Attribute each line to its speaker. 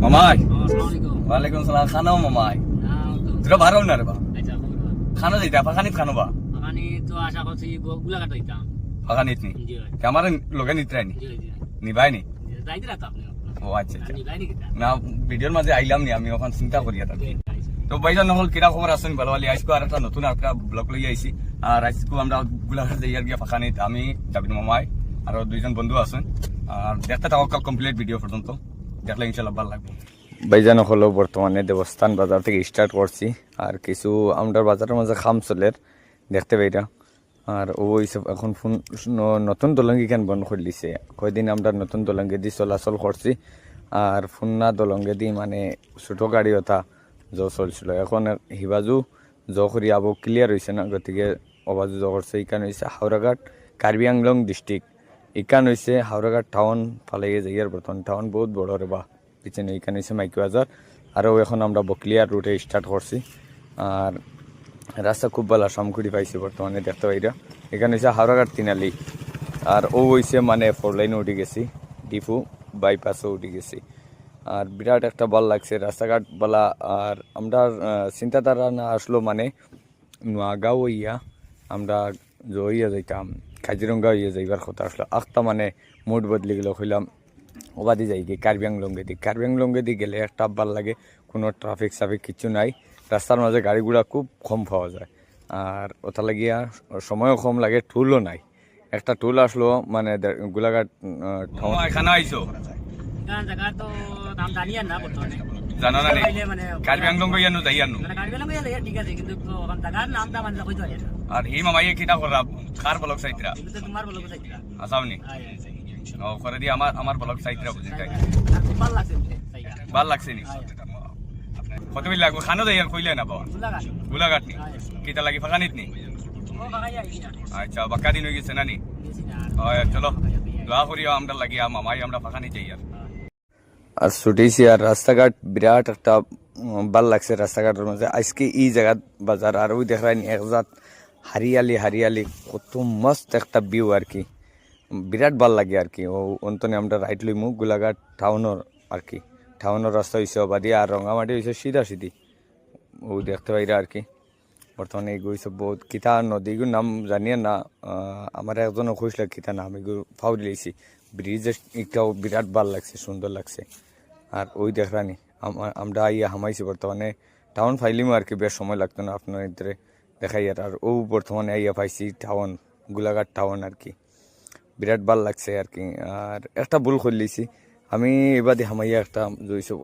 Speaker 1: মামাই
Speaker 2: আসসালামাইকুম।
Speaker 1: ওয়ালাইকুম সালাম খানো মামাই দুটো ভালো না রে বা
Speaker 2: আচ্ছা
Speaker 1: খানো যাইতা ফাঁকানিত খানো বা
Speaker 2: আমি তো আশা করছি গোলাঘাট হইতাম।
Speaker 1: ফাঁকানিত নি
Speaker 2: জি ভাই,
Speaker 1: আমার লগে নিত্রাই নি
Speaker 2: জি ভাই, জি ভাই।
Speaker 1: নিবাই নি
Speaker 2: যাইতে রাত আপনি
Speaker 1: ও আচ্ছা আচ্ছা
Speaker 2: আপনি যাইনি কিতা?
Speaker 1: না ভিডিওর মাঝে আইলাম নি আমি ওখান চিন্তা করি এটা
Speaker 2: জি, আইছি।
Speaker 1: তো ভাইজান নহল কিরা খবর আছেন ভালো ভালো আজকে আর একটা নতুন একটা ব্লগ লই আইছি আর আজকে আমরা গোলাঘাট যাইয়ার গিয়া ফাঁকানিত আমি দাবিদ মামাই আর দুইজন বন্ধু আছেন আর দেখতে থাকো কমপ্লিট ভিডিও পর্যন্ত দেখলে ইনশাল্লাহ ভালো লাগবে ভাইজান হলো বর্তমানে দেবস্থান বাজার থেকে স্টার্ট করছি আর কিছু আমরা বাজারের মাঝে খাম চলের দেখতে পাইরা আর ওই সব এখন ফোন নতুন দলঙ্গি কেন বন্ধ করে দিছে কয়দিন আমরা নতুন দলঙ্গি দিয়ে চলাচল করছি আর ফুন্না দলঙ্গে দি মানে ছোট গাড়ি ওটা জ চলছিল এখন হিবাজু জ করি আবো ক্লিয়ার হয়েছে না গতিকে অবাজু জ করছে ইকান হয়েছে হাওড়াঘাট কার্বি আংলং ডিস্ট্রিক্ট ইকান হয়েছে হাওড়াঘাট টাউন ফালাইয়ে যাইয়ার বর্তমান টাউন বহুত বড় রে বা পিছনে ইকান হয়েছে মাইকি বাজার আরও এখন আমরা বকলিয়ার রুটে স্টার্ট করছি আর রাস্তা খুব ভালো সামকুড়ি পাইছি বর্তমানে দেখতে পাইরা এখানে হচ্ছে হাওড়াঘাট তিনালি আর ও হইছে মানে ফোর লাইনে উঠে গেছি ডিপু বাইপাসও উঠে গেছি আর বিরাট একটা ভাল লাগছে রাস্তাঘাট বলা আর আমরা চিন্তাধারা না আসলো মানে নোয়াগাঁও হইয়া আমরা হইয়া যাইতাম কাজিরঙ্গা হইয়া যাইবার কথা আসলো আখটা মানে মুড বদলি গেল হইলাম ওবাদি যাই কি কার্বি আংলঙ্গে দি গেলে একটা ভাল লাগে কোনো ট্রাফিক সাফিক কিছু নাই রাস্তার মাঝে গাড়ি ঘোড়া খুব কম পাওয়া যায় আর ওটা লাগিয়া সময়ও কম লাগে টুলও নাই একটা টুল আসলো মানে গোলাঘাট এখানে আইসো
Speaker 2: এখান জায়গা তো নাম জানি আর না বর্তমানে।
Speaker 1: জানো না
Speaker 2: পাইলে মানে
Speaker 1: কার্বি আংলং ইয়ানো যাইয়ানো
Speaker 2: মানে কার্বি আংলং গেলে ঠিক আছে, কিন্তু তো ওখান জায়গার নামটা মানে কইতে পারি না।
Speaker 1: আর হি মামাইয়ে কিটা করা কার ব্লগ সাইতরা
Speaker 2: কিন্তু তো তোমার বলবো চাইছিলা।
Speaker 1: আসাওনি
Speaker 2: আই আই আই।
Speaker 1: ও করে দি আমার ব্লগ সাইতরা বুঝি তাই
Speaker 2: আর খুব ভালো লাগছে জায়গা।
Speaker 1: ভাল লাগছে নি কত বিল লাগবে খানো যাইয়ার কইলে না বাবা
Speaker 2: গোলাঘাট।
Speaker 1: গোলাঘাট নি কিটা লাগি ফাঁকানিত নি
Speaker 2: ও বাগাই আইছি না।
Speaker 1: আচ্ছা বাক্কা দিন হয়ে গেছে না নি
Speaker 2: গেছি না।
Speaker 1: চলো দোয়া করিও আমরা লাগি মামাই আমরা ফাঁকানি যাই আর ছুটেছি আর রাস্তাঘাট বিরাট একটা ভাল লাগছে রাস্তাঘাটের মাঝে আজকে এই জায়গা বাজার আর ওই দেখায় একজাত হারিয়ালি কত মস্ত একটা ভিউ আর কি বিরাট ভাল লাগে আর কি ও অন্তনে আমরা রাইট লইমু গোলাঘাট টাউনের আর কি টাউনের রাস্তা হয়েছে অবাদি আর রঙামাটি হয়েছে সিধি ও দেখতে পাইরা আর কি বর্তমানে এগুলো সব বহুত কিতা নদী এগুলোর নাম জানিয়ে না আমার একজনও খুঁজল কিতা নাম এগুলো ফাউরি লেছি ব্রিজের একটাও বিরাট ভাল লাগছে সুন্দর লাগছে আর ওই দেখরানি আমরা ইয়া হামাইছি বর্তমানে টাউন ফাইলিমও আর কি বেশ সময় লাগতো না আপনার ইধারে দেখাই আর ও বর্তমানে ইয়া পাইছি টাউন গোলাঘাট টাউন আর কি বিরাট ভাল লাগছে আর কি আর একটা ভুল করে লিছি আমি এবার হামাইয়া একটা জইছো